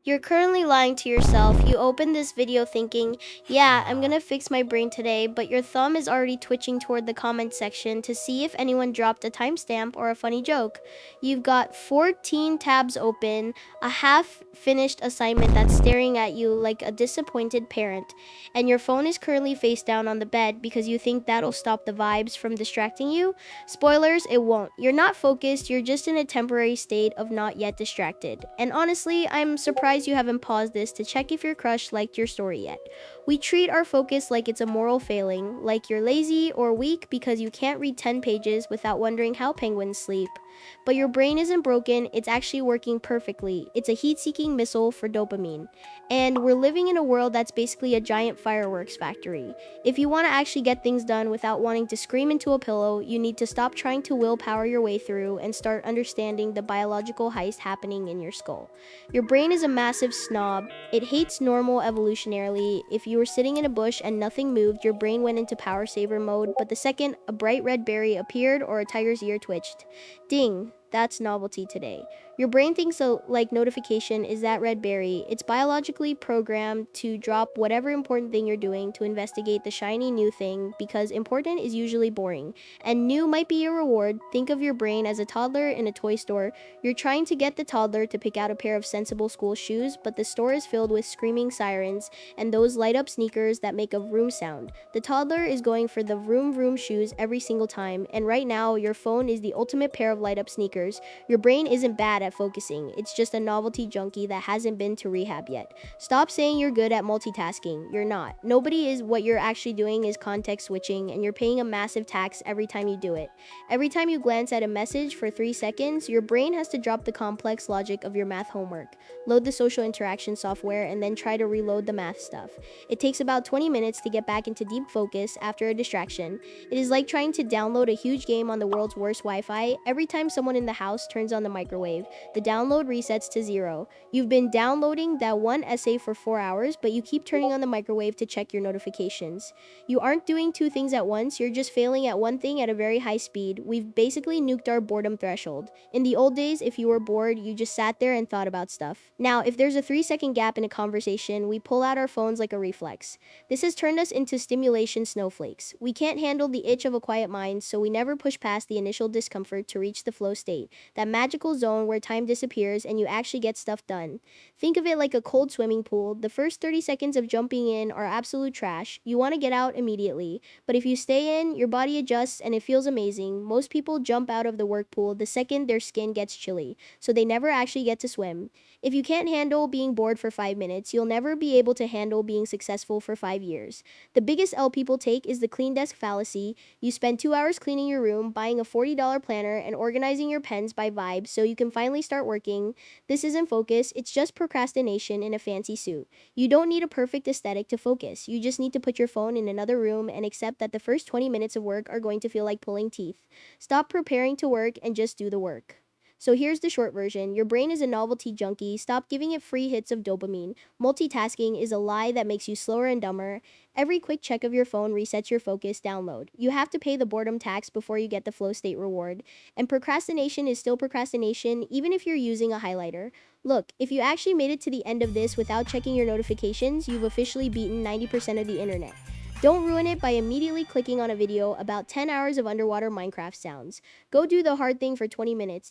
You're currently lying to yourself. You opened this video thinking, yeah, I'm gonna fix my brain today, but your thumb is already twitching toward the comment section to see if anyone dropped a timestamp or a funny joke. You've got 14 tabs open, a half-finished assignment that's staring at you like a disappointed parent, and your phone is currently face down on the bed because you think that'll stop the vibes from distracting you. Spoilers, it won't. You're not focused, you're just in a temporary state of not yet distracted. And honestly, I'm surprised you haven't paused this to check if your crush liked your story yet. We treat our focus like it's a moral failing, like you're lazy or weak because you can't read 10 pages without wondering how penguins sleep. But your brain isn't broken, it's actually working perfectly. It's a heat-seeking missile for dopamine. And we're living in a world that's basically a giant fireworks factory. If you want to actually get things done without wanting to scream into a pillow, you need to stop trying to willpower your way through and start understanding the biological heist happening in your skull. Your brain is a massive snob. It hates normal evolutionarily. If you were sitting in a bush and nothing moved, your brain went into power saver mode, but the second a bright red berry appeared or a tiger's ear twitched, ding, that's novelty today. Your brain thinks a like notification is that red berry. It's biologically programmed to drop whatever important thing you're doing to investigate the shiny new thing because important is usually boring. And new might be your reward. Think of your brain as a toddler in a toy store. You're trying to get the toddler to pick out a pair of sensible school shoes, but the store is filled with screaming sirens and those light up sneakers that make a vroom sound. The toddler is going for the vroom vroom shoes every single time, and right now your phone is the ultimate pair of light up sneakers. Your brain isn't bad at focusing, it's just a novelty junkie that hasn't been to rehab yet. Stop saying you're good at multitasking. You're not. Nobody is. What you're actually doing is context switching, and you're paying a massive tax every time you do it. Every time you glance at a message for 3 seconds, your brain has to drop the complex logic of your math homework, load the social interaction software, and then try to reload the math stuff. It takes about 20 minutes to get back into deep focus after a distraction. It is like trying to download a huge game on the world's worst Wi-Fi. Every time someone in the house turns on the microwave, the download resets to 0. You've been downloading that one essay for 4 hours, but you keep turning on the microwave to check your notifications. You aren't doing two things at once, you're just failing at one thing at a very high speed. We've basically nuked our boredom threshold. In the old days, if you were bored, you just sat there and thought about stuff. Now, if there's a 3-second gap in a conversation, we pull out our phones like a reflex. This has turned us into stimulation snowflakes. We can't handle the itch of a quiet mind, so we never push past the initial discomfort to reach the flow state, that magical zone where time disappears and you actually get stuff done. Think of it like a cold swimming pool. The first 30 seconds of jumping in are absolute trash. You want to get out immediately. But if you stay in, your body adjusts and it feels amazing. Most people jump out of the work pool the second their skin gets chilly, so they never actually get to swim. If you can't handle being bored for 5 minutes, you'll never be able to handle being successful for 5 years. The biggest L people take is the clean desk fallacy. You spend 2 hours cleaning your room, buying a $40 planner, and organizing your pens by vibe so you can finally start working. This isn't focus, it's just procrastination in a fancy suit. You don't need a perfect aesthetic to focus. You just need to put your phone in another room and accept that the first 20 minutes of work are going to feel like pulling teeth. Stop preparing to work and just do the work. So here's the short version. Your brain is a novelty junkie. Stop giving it free hits of dopamine. Multitasking is a lie that makes you slower and dumber. Every quick check of your phone resets your focus. Download. You have to pay the boredom tax before you get the flow state reward. And procrastination is still procrastination even if you're using a highlighter. Look, if you actually made it to the end of this without checking your notifications, you've officially beaten 90% of the internet. Don't ruin it by immediately clicking on a video about 10 hours of underwater Minecraft sounds. Go do the hard thing for 20 minutes.